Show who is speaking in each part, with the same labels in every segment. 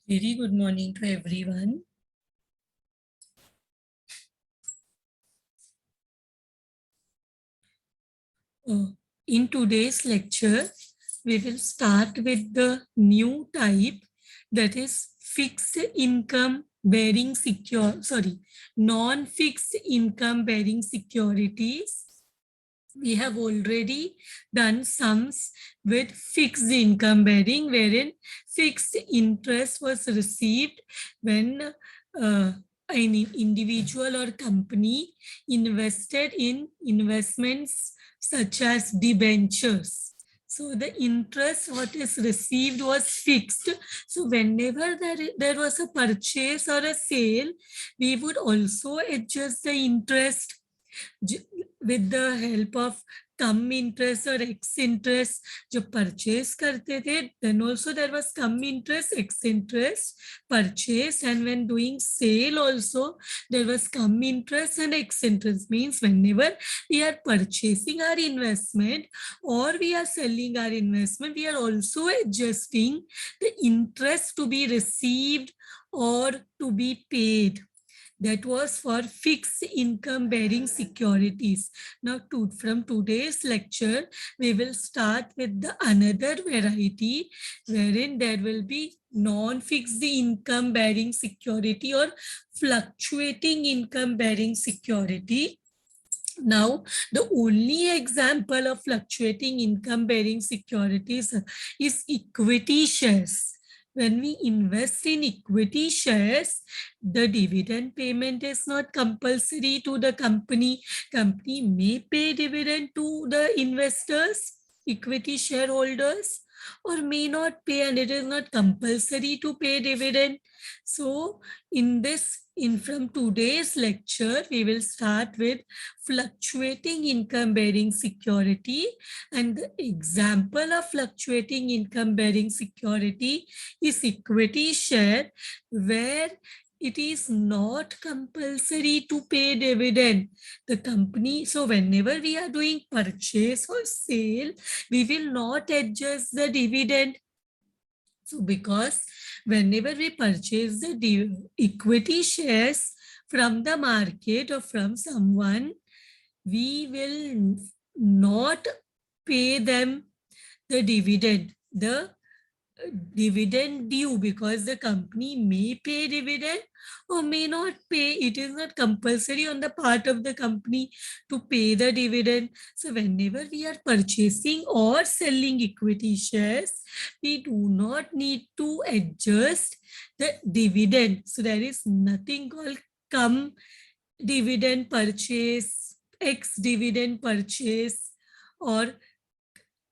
Speaker 1: Very good morning to everyone. In today's lecture, we will start with the new type, that is fixed income bearing non-fixed income bearing securities. We have already done sums with fixed income bearing, wherein fixed interest was received when an individual or company invested in investments such as debentures. So the interest what is received was fixed. So whenever there was a purchase or a sale, we would also adjust the interest with the help of come interest और x interest जब purchase करते थे, then also there was come interest, x interest purchase, and when doing sale also there was come interest and x interest. Means whenever we are purchasing our investment or we are selling our investment, we are also adjusting the interest to be received or to be paid. That was for fixed income bearing securities. Now from today's lecture, we will start with the another variety wherein there will be non-fixed income bearing security or fluctuating income bearing security. Now, the only example of fluctuating income bearing securities is equity shares. When we invest in equity shares, the dividend payment is not compulsory to the company. Company may pay dividend to the investors, equity shareholders, or may not pay, and it is not compulsory to pay dividend. So from today's lecture, we will start with fluctuating income bearing security, and the example of fluctuating income bearing security is equity share, where it is not compulsory to pay dividend. The company, so whenever we are doing purchase or sale, we will not adjust the dividend. So because whenever we purchase the equity shares from the market or from someone, we will not pay them the dividend due, because the company may pay dividend or may not pay. It is not compulsory on the part of the company to pay the dividend. So whenever we are purchasing or selling equity shares, we do not need to adjust the dividend. So there is nothing called come dividend purchase, ex dividend purchase, or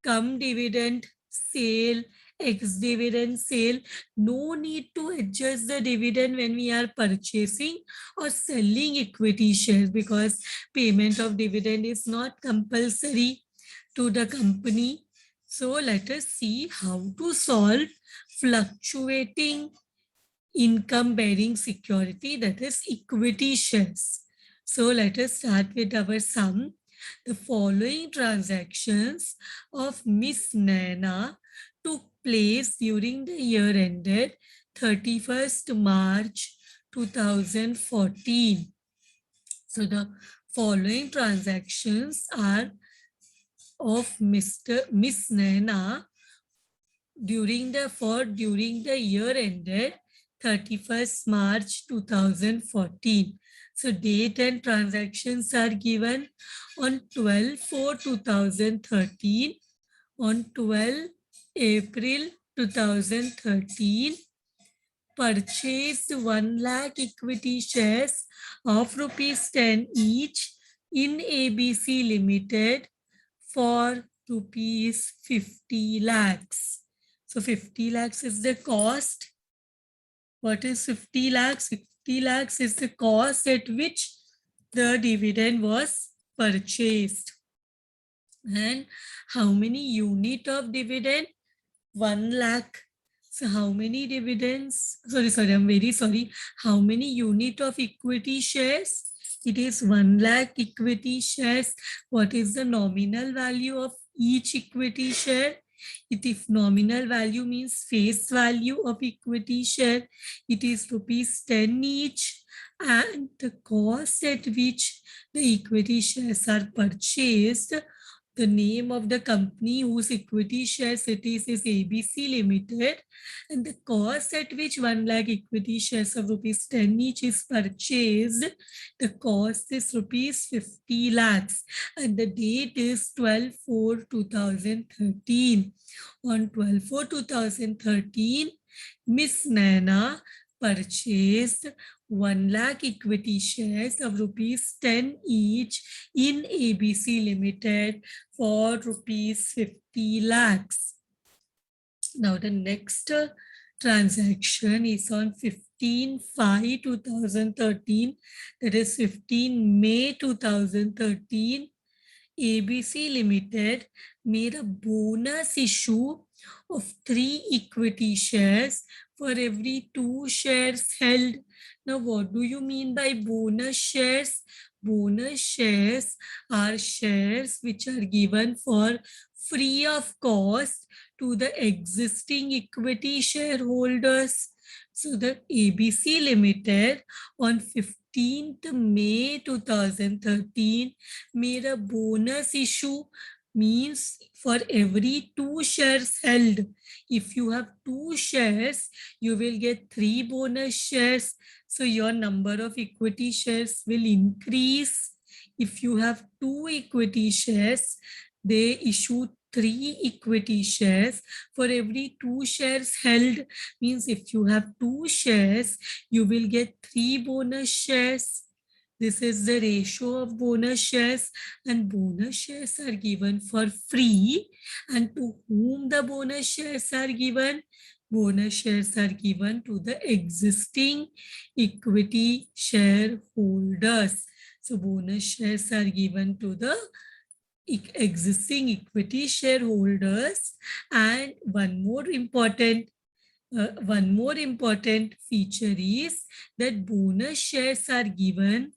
Speaker 1: come dividend sale, ex dividend sale. No need to adjust the dividend when we are purchasing or selling equity shares, because payment of dividend is not compulsory to the company. So let us see how to solve fluctuating income bearing security, that is equity shares. So let us start with our sum. The following transactions of Miss Naina took place during the year ended 31st March 2014. So the following transactions are of Miss Naina during the year ended 31st March 2014. So date and transactions are given on 12/4/2013, on 12 April 2013, purchased 1 lakh equity shares of rupees 10 each in ABC Limited for rupees 50 lakhs. So 50 lakhs is the cost. What is 50 lakhs? 50 lakhs is the cost at which the dividend was purchased. And how many unit of dividend? 1 lakh. So how many dividends? I'm very sorry. How many unit of equity shares? It is 1 lakh equity shares. What is the nominal value of each equity share? If nominal value means face value of equity share, it is rupees 10 each, and the cost at which the equity shares are purchased, the name of the company whose equity shares it is ABC Limited, and the cost at which 1 lakh equity shares of rupees 10 each is purchased, the cost is rupees 50 lakhs, and the date is 12/4/2013. On 12/4/2013, Miss Naina purchased 1 lakh equity shares of rupees 10 each in ABC Limited for rupees 50 lakhs. Now the next transaction is on 15/5/2013, that is 15 May 2013. ABC Limited made a bonus issue of 3 equity shares for every 2 shares held. Now, what do you mean by bonus shares? Bonus shares are shares which are given for free of cost to the existing equity shareholders. So the ABC Limited on 15th May 2013 made a bonus issue, means for every 2 shares held. If you have 2 shares, you will get 3 bonus shares. So your number of equity shares will increase. If you have 2 equity shares, they issue 3 equity shares for every 2 shares held, means if you have 2 shares, you will get 3 bonus shares. This is the ratio of bonus shares, and bonus shares are given for free. And to whom the bonus shares are given? Bonus shares are given to the existing equity shareholders. So bonus shares are given to the existing equity shareholders. And one more important feature is that bonus shares are given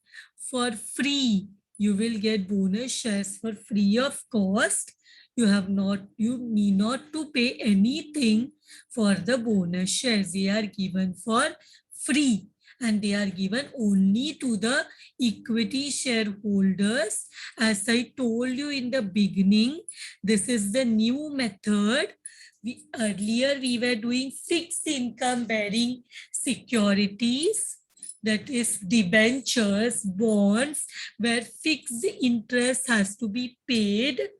Speaker 1: for free. You will get bonus shares for free of cost. You need not to pay anything for the bonus shares. They are given for free, and they are given only to the equity shareholders. As I told you in the beginning, this is the new method. Earlier we were doing fixed income bearing securities, that is debentures, bonds, where fixed interest has to be paid.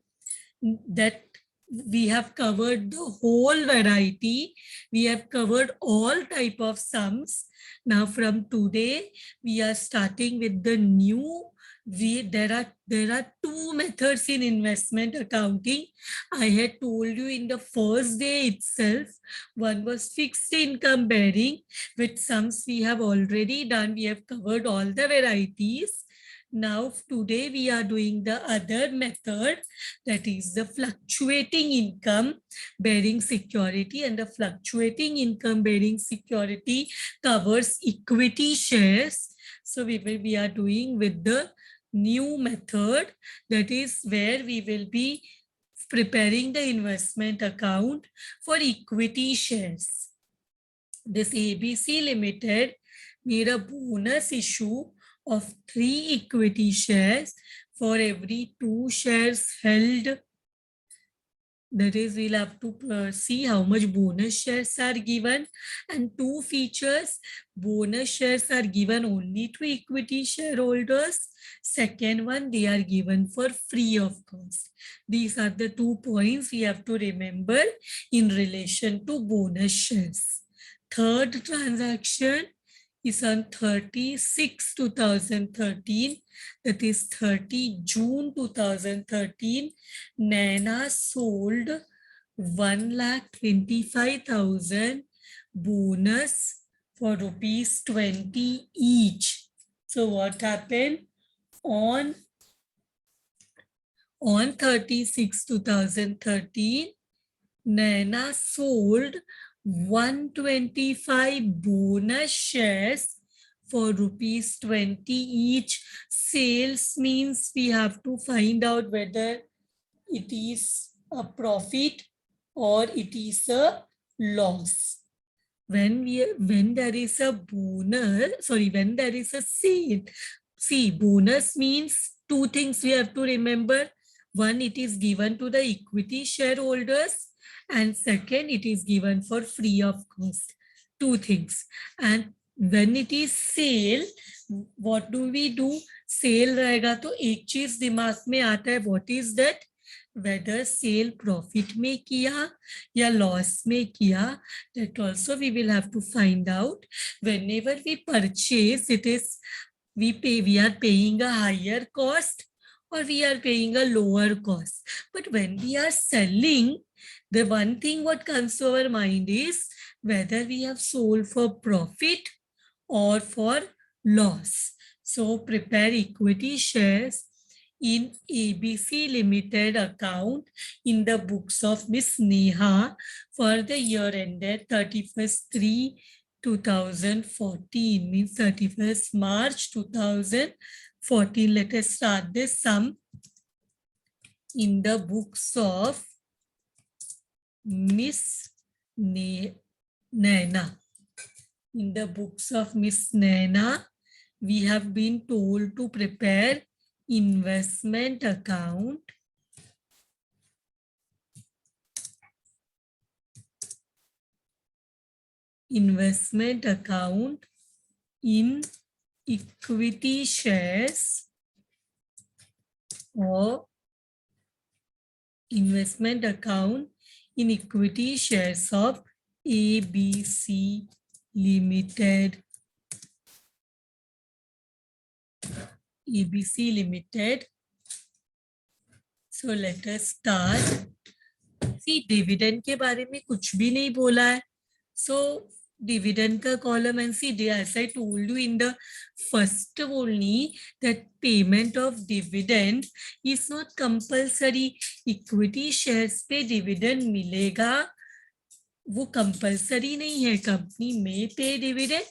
Speaker 1: That we have covered the whole variety. We have covered all type of sums. Now from today, we are starting with the new. There are 2 methods in investment accounting. I had told you in the first day itself. One was fixed income bearing, which sums we have already done. We have covered all the varieties. Now today we are doing the other method, that is the fluctuating income bearing security, and the fluctuating income bearing security covers equity shares. So we are doing with the new method, that is where we will be preparing the investment account for equity shares. This ABC Limited made a bonus issue of 3 equity shares for every 2 shares held. That is, we'll have to see how much bonus shares are given. And 2 features: bonus shares are given only to equity shareholders. Second one, they are given for free of cost. These are the 2 points we have to remember in relation to bonus shares. Third transaction is on 30/6/2013, that is 30 June 2013. Naina sold 1,25,000 bonus for rupees 20 each. So what happened? On 30/6/2013, Naina sold 125 bonus shares for rupees 20 each. Sales means we have to find out whether it is a profit or it is a loss. When there is a bonus, when there is a sale, see, bonus means two things we have to remember. One, it is given to the equity shareholders, and second, it is given for free of cost. Two things. And when it is sale, what do we do? Sale रहेगा तो एक चीज दिमाग में आता है, what is that? Whether sale profit में किया या loss में किया, that also we will have to find out. Whenever we purchase, we are paying a higher cost or we are paying a lower cost. But when we are selling, the one thing what comes to our mind is whether we have sold for profit or for loss. So prepare equity shares in ABC Limited account in the books of Miss Neha for the year ended 31st/3/2014, means 31st March 2014. Let us start this sum in the books of Miss Naina. In the books of Miss Naina, we have been told to prepare investment account, in equity shares or investment account in equity shares of ABC Limited. ABC Limited. So let us start. See, dividend के बारे में कुछ भी नहीं बोला है. So dividend का column, and see, as I told you in the first only, that payment of dividend is not compulsory. Equity shares पे dividend मिलेगा, वो compulsory नहीं है. Company may pay dividend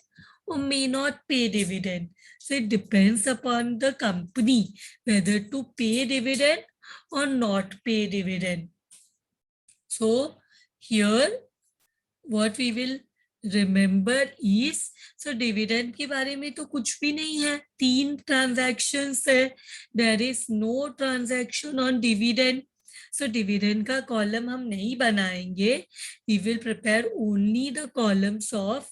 Speaker 1: or may not pay dividend. So it depends upon the company whether to pay dividend or not pay dividend. So here what we will remember is, so dividend के बारे में तो कुछ भी नहीं है. 3 transactions है. There is no transaction on dividend. So dividend का column हम नहीं बनाएंगे. We will prepare only the columns of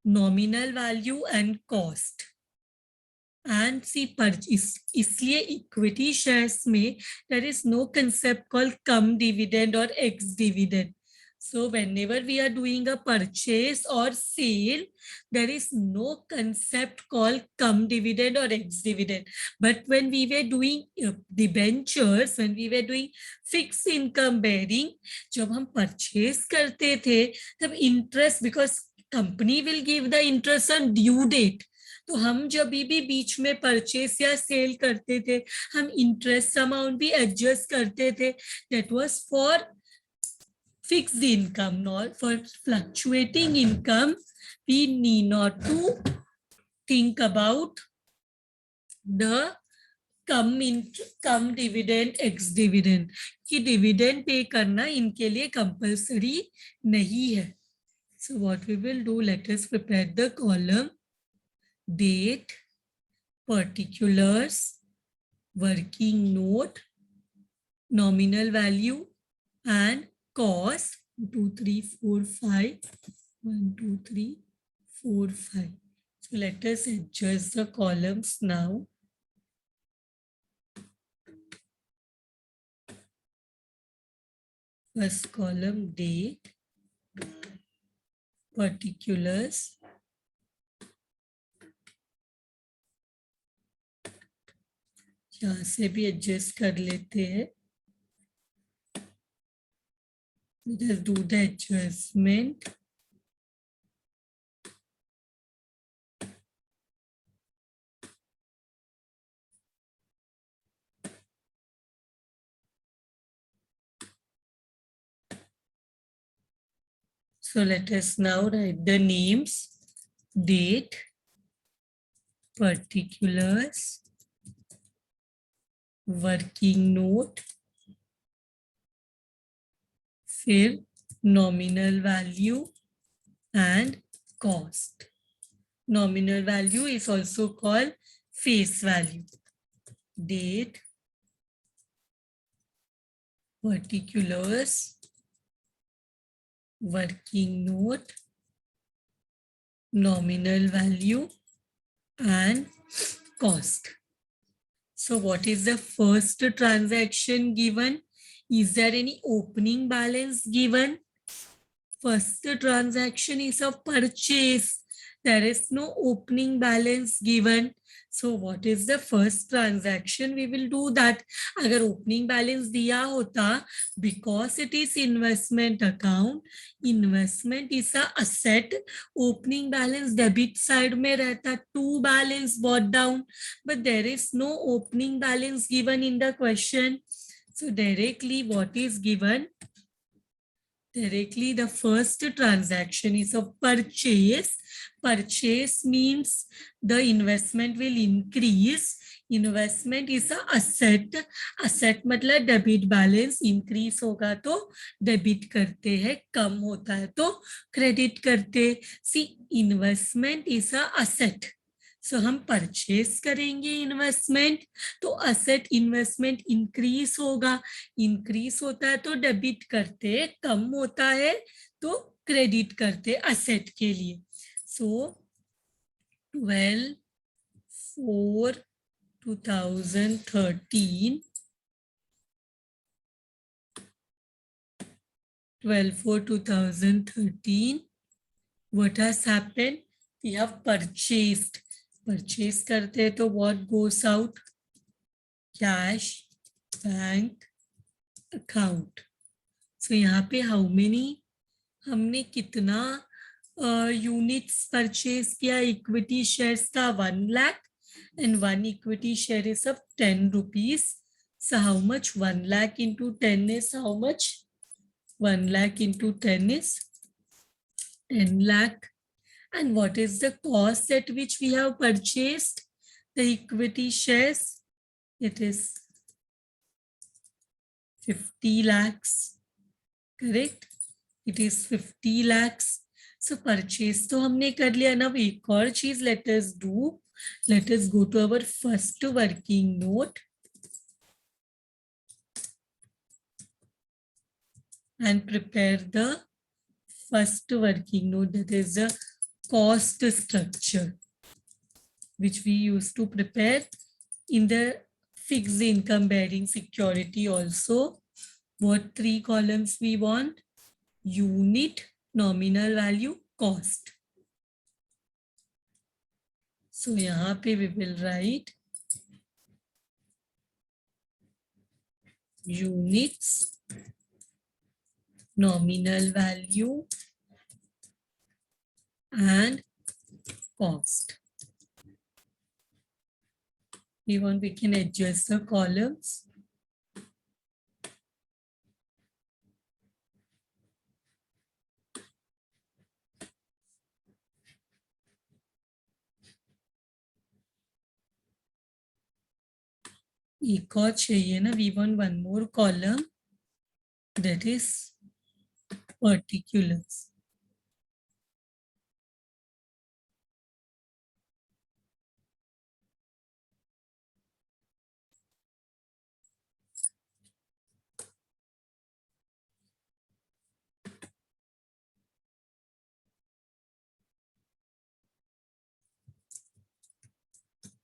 Speaker 1: nominal value and cost. And see, purchase, इसलिए equity shares में there is no concept called cum dividend or ex dividend. So whenever we are doing a purchase or sale, there is no concept called cum dividend or ex dividend. But when we were doing debentures, when we were doing fixed income bearing, जब हम purchase करते थे, तब interest, because company will give the interest on due date. तो हम जब भी बीच में परचेस या सेल करते थे, हम इंटरेस्ट अमाउंट भी एडजस्ट करते थे. That was for fixed income, not for fluctuating income. We need not to think about the cum dividend, ex dividend. कि डिविडेंड पे करना इनके लिए कंपल्सरी नहीं है. So what we will do, let us prepare the column date, particulars, working note, nominal value, and cost. 2, 3, 4, 5. 1, 2, 3, 4, 5. So let us adjust the columns now. First column, date, particulars, यहाँ से भी adjust कर लेते हैं. Let's do the adjustment. So let us now write the names, date, particulars, working note, फिर nominal value and cost. Nominal value is also called face value. Date, particulars, working note, nominal value and cost. So what is the first transaction given? Is there any opening balance given? First transaction is a purchase. There is no opening balance given. So what is the first transaction? We will do that. अगर opening balance दिया होता, because it is investment account, investment is a asset, opening balance debit side में रहता, to balance brought down, but there is no opening balance given in the question. So directly what is given? Directly the first transaction is a purchase. Purchase means the investment will increase. Investment is a asset. Asset मतलब debit balance increase होगा तो debit करते हैं, कम होता है तो credit करते. सी investment is a asset. सो हम परचेस करेंगे इन्वेस्टमेंट तो असेट इन्वेस्टमेंट इंक्रीज होगा. इंक्रीज होता है तो डेबिट करते, कम होता है तो क्रेडिट करते असेट के लिए. सो 12/4/2013 12/4/2013 what has happened? We have purchased. Purchase करते हैं तो what goes out? Cash, bank, account. So यहाँ पे how many, हमने कितना यूनिट्स परचेज किया? इक्विटी शेयर्स का 1 lakh and 1 equity share is of 10 rupees. So how much? 1 lakh into 10 is how much? 1 lakh into 10 is 10 lakh. And what is the cost at which we have purchased the equity shares? It is 50 lakhs. Correct? It is 50 lakhs. So purchase तो हमने कर लिया ना. एक और चीज let us do. Let us go to our first working note and prepare the first working note, that is the cost structure, which we used to prepare in the fixed income bearing security also. What 3 columns we want? Unit, nominal value, cost. So यहाँ पे we will write units, nominal value and cost. We can adjust the columns. एक और चाहिए ना. We want one more column, that is particulars.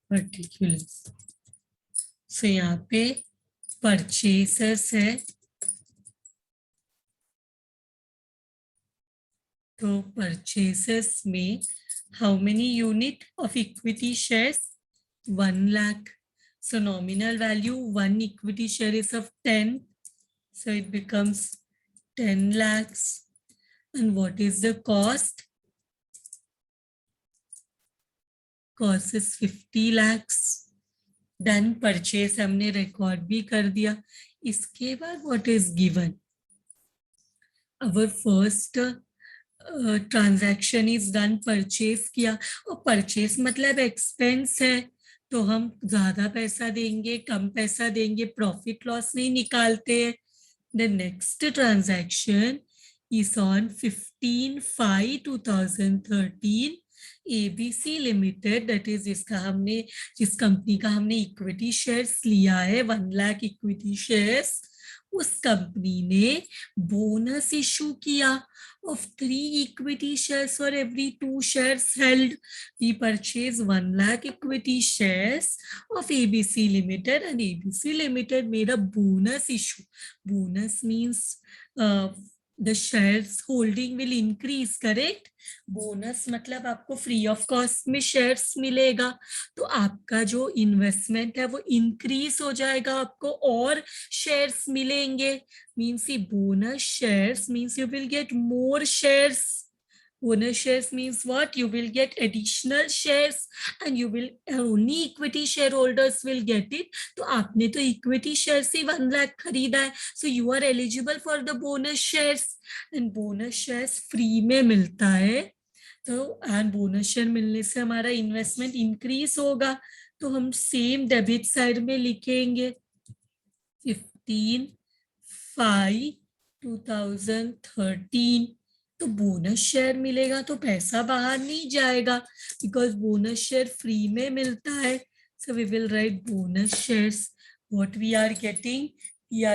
Speaker 1: Particulars. So यहाँ पे purchasers है तो purchasers में how many unit of equity shares? 1 lakh. So nominal value 1 equity share is of 10. So it becomes 10 lakhs. And what is the cost? Cost is 50 lakhs. Done. Purchase हमने record भी कर दिया. इसके बाद what is given? Our first transaction is done. Purchase किया और purchase मतलब expense है तो हम ज्यादा पैसा देंगे, कम पैसा देंगे, प्रॉफिट लॉस नहीं निकालते हैं. The next transaction is on 15/5/2013. ABC limited, that is जिस कंपनी का हमने इक्विटी शेयर्स लिया है 1 लाख इक्विटी शेयर्स, उस कंपनी ने बोनस इशू किया of 3 equity shares for every 2 shares held. We purchase 1 lakh equity shares of ABC Limited, and ABC Limited made a bonus issue. Bonus means the shares holding will increase, correct? Bonus मतलब आपको free of cost में shares मिलेगा, तो आपका जो investment है वो increase हो जाएगा, आपको और शेयर्स मिलेंगे. Means the bonus shares means you will get more shares. Bonus shares means what? You will get additional shares and you will only equity shareholders will get it. तो आपने तो equity shares ही 1 लाख खरीदा है, so you are eligible for the bonus shares. And bonus shares free में मिलता है, तो and bonus share मिलने से हमारा इन्वेस्टमेंट इंक्रीज होगा, तो हम सेम डेबिट साइड में लिखेंगे 15/5/2013. तो बोनस शेयर मिलेगा तो पैसा बाहर नहीं जाएगा, बिकॉज बोनस शेयर फ्री में मिलता है. So we will write bonus shares. What we are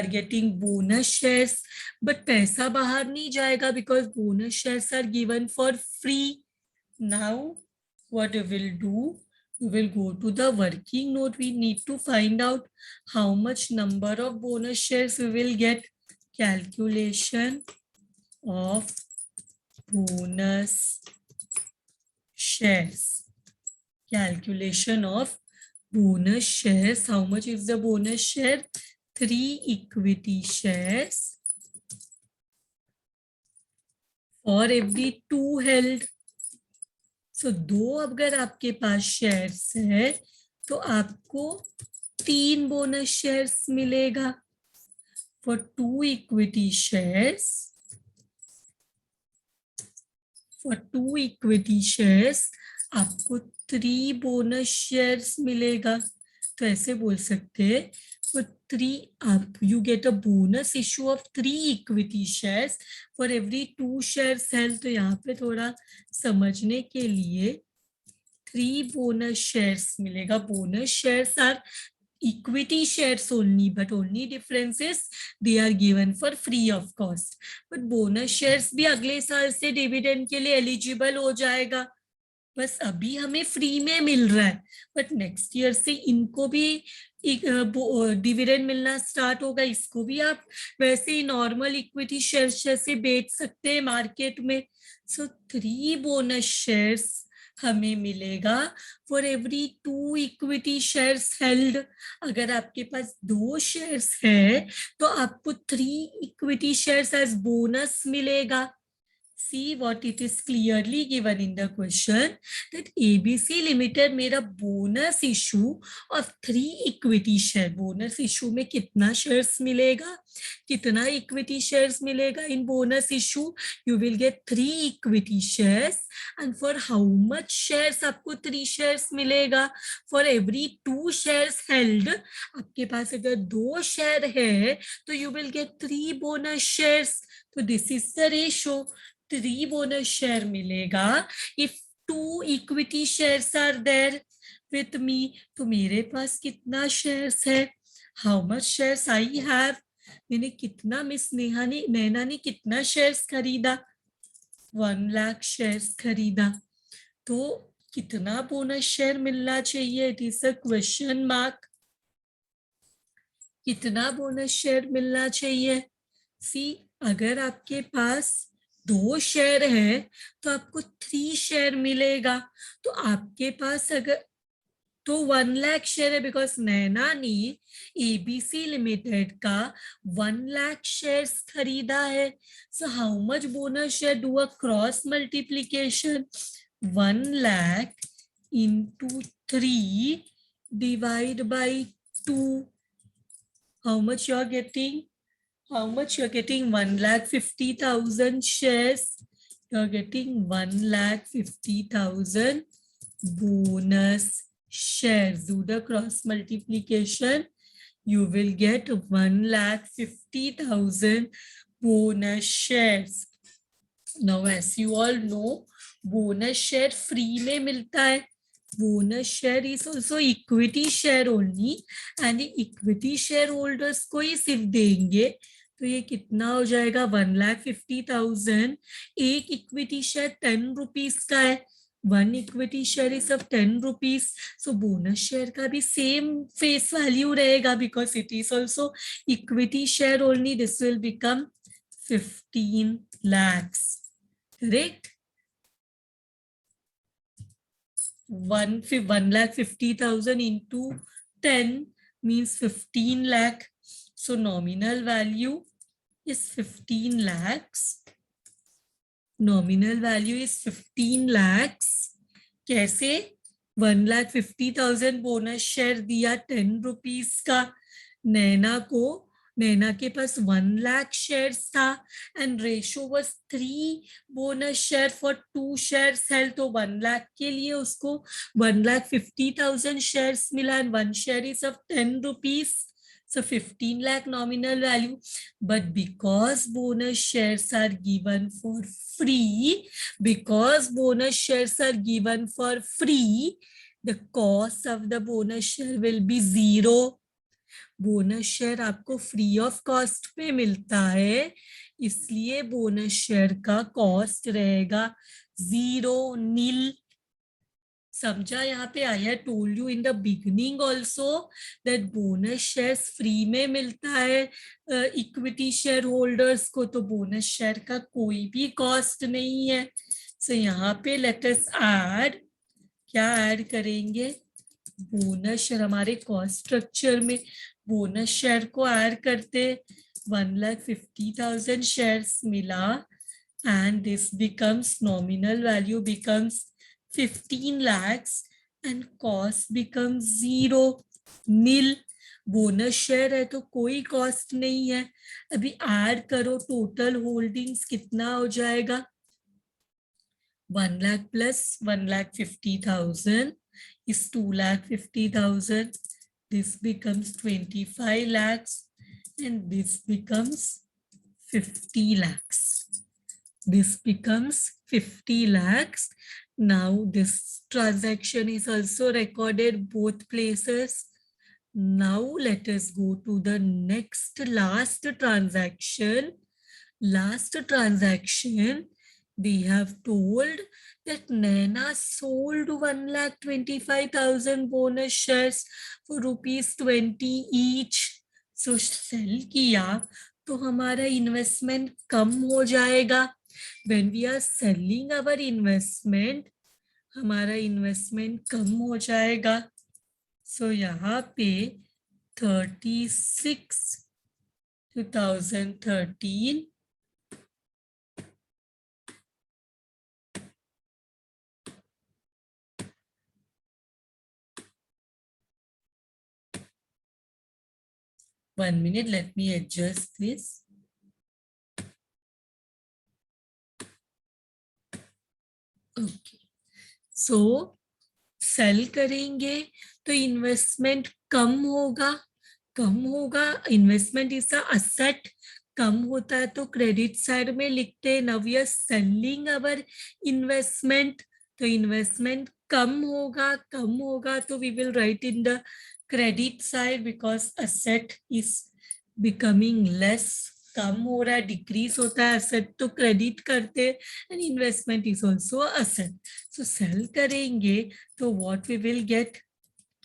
Speaker 1: getting bonus shares, but पैसा बाहर नहीं जाएगा because bonus shares are given for free. Now what we will do, we will go to the working note. We need to find out how much number of bonus shares we will get. Calculation of bonus shares. Calculation of bonus shares. How much is the bonus share? 3 equity shares for every 2 held. So 2 अगर आपके पास shares है तो आपको 3 bonus shares मिलेगा. For 2 equity shares, आपको 3 bonus shares मिलेगा. तो ऐसे बोल सकते हैं, for 3 you get a bonus issue of 3 equity shares for every 2 shares held. तो यहाँ पे थोड़ा समझने के लिए 3 बोनस शेयर्स मिलेगा. Bonus shares are equity shares only, but only difference is they are given for free of cost. But bonus shares भी अगले साल से डिविडेंड के लिए एलिजिबल हो जाएगा, बस अभी हमें फ्री में मिल रहा है, बट नेक्स्ट ईयर से इनको भी डिविडेंड मिलना स्टार्ट होगा. इसको भी आप वैसे ही नॉर्मल इक्विटी शेयर्स जैसे बेच सकते हैं मार्केट में. सो 3 बोनस शेयर्स हमें मिलेगा for every 2 equity shares held. अगर आपके पास 2 शेयर्स है तो आपको 3 इक्विटी शेयर्स एज बोनस मिलेगा. See what it is clearly given in the question, that ABC Limited made a bonus issue of 3 equity share. Bonus issue में कितना shares मिलेगा, कितना equity shares मिलेगा in bonus issue? You will get 3 equity shares, and for how much shares आपको 3 shares मिलेगा? For every 2 shares held, आपके पास अगर 2 share है तो you will get 3 bonus shares. तो this is the ratio. 3 bonus share मिलेगा if 2 equity shares are there with me. तो मेरे पास कितना shares है? How much shares I have? मैंने कितना, मिस नैना ने कितना shares खरीदा? 1 लाख shares खरीदा. तो कितना बोनस शेयर मिलना चाहिए? It is a question mark. कितना बोनस शेयर मिलना चाहिए? सी, अगर आपके पास 2 शेयर है तो आपको 3 शेयर मिलेगा. तो आपके पास अगर तो 1 लाख शेयर है, बिकॉज नैना ने एबीसी लिमिटेड का 1 लाख शेयर्स खरीदा है. So how much bonus share? Do a cross multiplication. 1 lakh into 3 divide by 2. How much you are getting? How much you are getting? 1,50,000 shares. You are getting 1,50,000 bonus shares. Do the cross multiplication. you will get 1,50,000 bonus shares. Now, as you all know, bonus share free में मिलता है. Bonus share is also equity share only, and the equity shareholders को ही सिर्फ देंगे. तो ये कितना हो जाएगा? 1,50,000. एक इक्विटी शेयर 10 रुपीज का है. 1 equity share is of 10 rupees. So bonus share का भी सेम फेस वैल्यू रहेगा, because it is also equity share only. This will become 15 lakhs. Correct? 1,50,000 into 10 means 15 lakh. So nominal value is 15 lakhs. Nominal value is 15 lakhs. कैसे? 1,50,000 bonus share दिया 10 rupees का नैना को. नैना के पास 1 lakh shares था and ratio was 3 bonus share for 2 shares held. तो 1 lakh के लिए उसको 1,50,000 shares मिला and 1 share is of 10 rupees. So 15 lakh nominal value. But because bonus shares are given for free, the cost of the bonus share will be 0. Bonus share आपको free of cost पे मिलता है, इसलिए bonus share का cost रहेगा 0, नील. समझा? यहाँ पे I have told you in the beginning also that bonus shares free में मिलता है इक्विटी शेयर होल्डर्स को, तो बोनस शेयर का कोई भी कॉस्ट नहीं है. सो यहाँ पे लेट अस ऐड. क्या ऐड करेंगे? Bonus share. हमारे कॉस्ट स्ट्रक्चर में बोनस शेयर को ऐड करते. 1,50,000 शेयर्स मिला and this becomes nominal value becomes 15 lakhs and cost becomes 0, nil. Bonus share है तो कोई कॉस्ट नहीं है. अभी ऐड करो, टोटल होल्डिंग्स कितना हो जाएगा? 1 lakh plus 1,50,000 is 2,50,000. This becomes 25 lakhs and this becomes 50 lakhs. This becomes 50 lakhs. Now this transaction is also recorded both places. Now let us go to the last transaction. Last transaction, they have told that Naina sold 1,25,000 bonus shares for ₹20 each. So sell किया तो हमारा investment कम हो जाएगा. When we are selling our investment, हमारा investment कम हो जाएगा. So यहाँ पे 36 2013 1 minute, let me adjust this. Okay. So sell करेंगे तो इन्वेस्टमेंट कम होगा. Investment is a asset. कम होता है तो क्रेडिट साइड में लिखते हैं. Now we are selling our investment, तो इन्वेस्टमेंट कम होगा तो we will write in the credit side because asset is becoming less. कम हो रहा है, डिक्रीज होता है असेट तो क्रेडिट करते and investment is also asset. So sale करेंगे तो what we will get?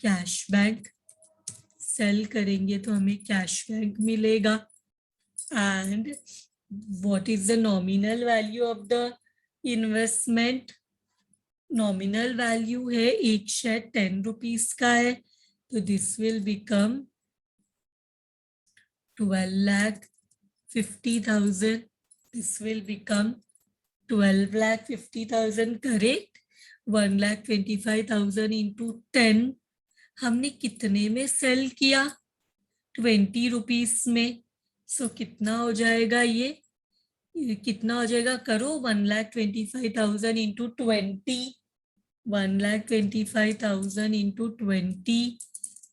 Speaker 1: Cash bank. Sale करेंगे तो हमें कैश बैंक मिलेगा. And what is the nominal value of the investment? Nominal value है एक शेयर 10 रुपीज का है, तो this will become 12,50,000. This will become 12,50,000. correct? 1,25,000 into 10. हमने कितने में सेल किया? 20 रुपीस में. सो कितना हो जाएगा? ये कितना हो जाएगा? करो. 1,25,000 into 20. 1,25,000 into 20.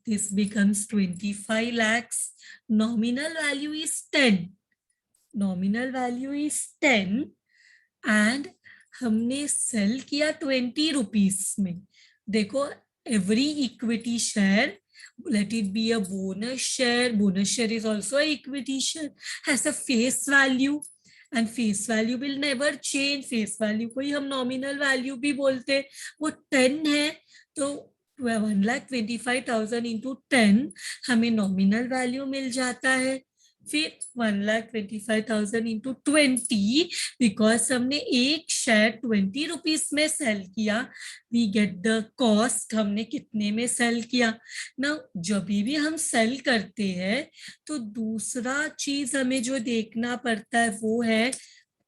Speaker 1: this becomes 25 lakhs. Nominal value is 10. Nominal value is 10 and हमने सेल किया 20 रुपीस में. देखो, every equity share, let it be a bonus share is also a equity share, has a face value and face value will never change. face value को ही हम nominal value भी बोलते. वो 10 है तो 1,25,000 into 10 हमें nominal value मिल जाता है. फिर 1,25,000 into 20 बिकॉज हमने एक शेयर 20 रुपीस में सेल किया, वी गेट द कॉस्ट, हमने कितने में सेल किया. ना जब भी हम सेल करते हैं तो दूसरा चीज हमें जो देखना पड़ता है वो है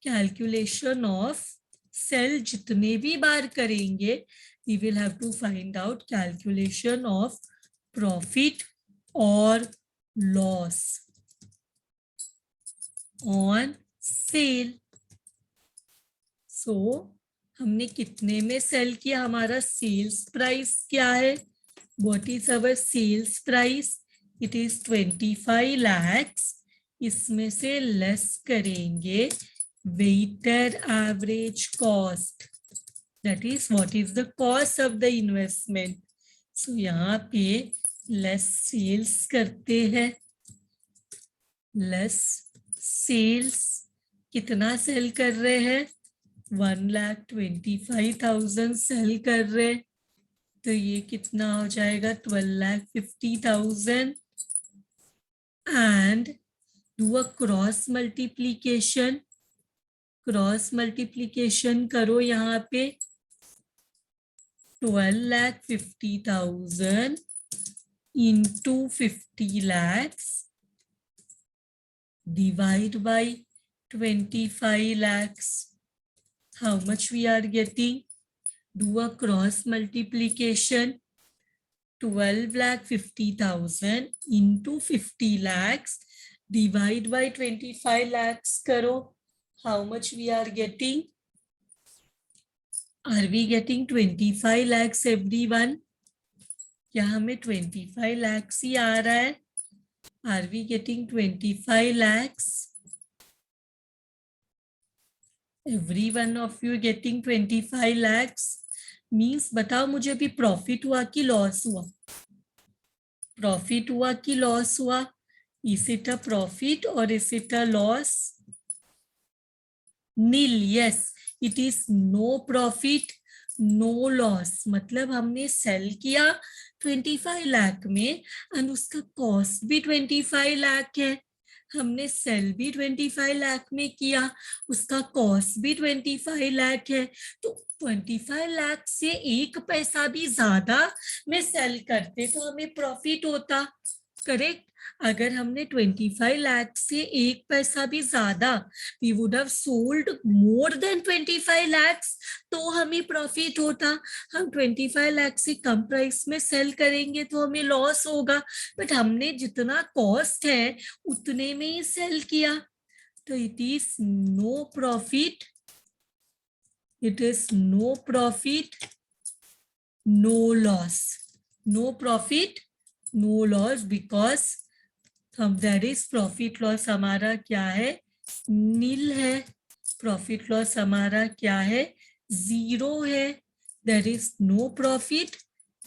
Speaker 1: कैलकुलेशन ऑफ सेल. जितने भी बार करेंगे we will have to find out calculation of profit और लॉस ऑन सेल. सो हमने कितने में सेल किया, हमारा सेल्स प्राइस क्या है, what is our sales price, it is 25 lakhs. इसमें से लेस करेंगे weighted average cost, that is what is the cost of the investment. So यहाँ पे लेस सेल्स करते हैं, लेस सेल्स. कितना सेल कर रहे हैं, 1,25,000 सेल कर रहे, तो ये कितना हो जाएगा 12,50,000. And do a cross multiplication. Cross multiplication करो यहाँ पे 12,50,000 into 50 lakhs divide by 25 lakhs. How much we are getting? Do a cross multiplication. 12,50,000 into 50 lakhs divide by 25 lakhs करो. How much we are getting? Are we getting 25 lakhs everyone? क्या हमें 25 lakhs ही आ रहा है? Are we getting 25 lakhs? Every one of you getting 25 lakhs means बताओ मुझे भी profit हुआ कि लॉस हुआ? प्रॉफिट हुआ कि लॉस हुआ? Is it a profit or is it a loss? Nil. Yes, it is no profit, no loss. मतलब हमने सेल किया 25 लाख में एंड उसका कॉस्ट भी 25 लाख है. हमने सेल भी 25 लाख में किया, उसका कॉस्ट भी 25 लाख है. तो 25 लाख से एक पैसा भी ज्यादा में सेल करते तो हमें प्रॉफिट होता. करेक्ट. अगर हमने 25 लाख से एक पैसा भी ज्यादा, we would have sold more than 25 lakhs, तो हमें प्रॉफिट होता. हम 25 लाख से कम प्राइस में सेल करेंगे तो हमें लॉस होगा. बट हमने जितना कॉस्ट है उतने में ही सेल किया, तो it is no profit. It is no profit, no loss. No profit, no loss because हम दैट इज प्रॉफिट लॉस हमारा क्या है, नील है. प्रॉफिट लॉस हमारा क्या है, जीरो है. There is no profit,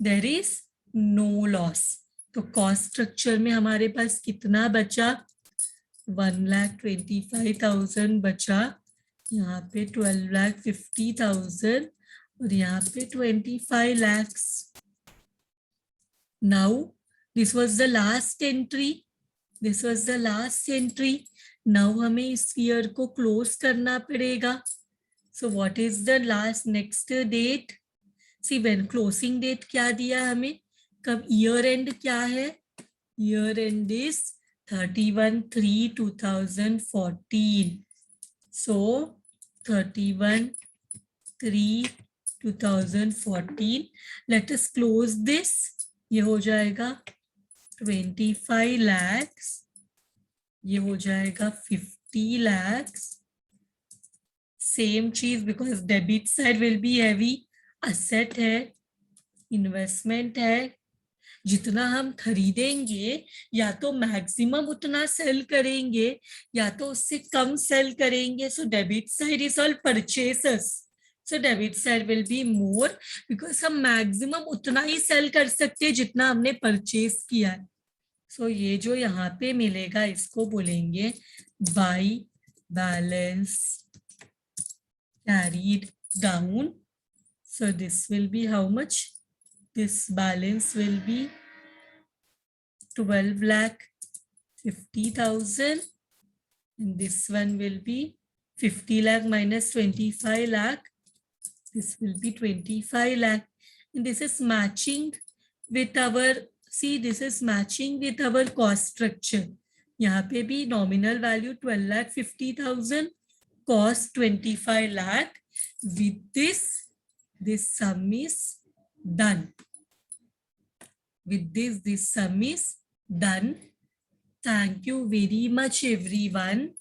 Speaker 1: there is no loss. तो कॉस्ट स्ट्रक्चर में हमारे पास कितना बचा, 1,25,000 बचा. यहाँ पे 12,50,000 और यहाँ पे 25 lakhs. Now this was the last entry. This was the last entry. Now हमें इस ईयर को क्लोज करना पड़ेगा. So what is the last next date? See when closing date क्या दिया हमें, कब year end क्या है, year end is 31/3/2014. So 31/3/2014. Let us close this. ये हो जाएगा 25 lakhs, ये हो जाएगा 50 lakhs. सेम चीज because debit side will be heavy. Asset है, इन्वेस्टमेंट है, जितना हम खरीदेंगे या तो मैक्सिमम उतना सेल करेंगे या तो उससे कम सेल करेंगे. So debit side is all purchases. So debit side will be more because हम मैक्सिमम उतना ही सेल कर सकते हैं जितना हमने परचेस किया है. सो ये जो यहाँ पे मिलेगा इसको बोलेंगे by balance carried down. So this will be how much? This balance will be 12 lakh 50,000 and this one will be 50 lakh minus 25 lakh. This will be 25 lakh and this is matching with our, see this is matching with our cost structure. यहाँ पे भी nominal value 12 lakh 50,000, cost 25 lakh. With this sum is done. With this sum is done. Thank you very much everyone.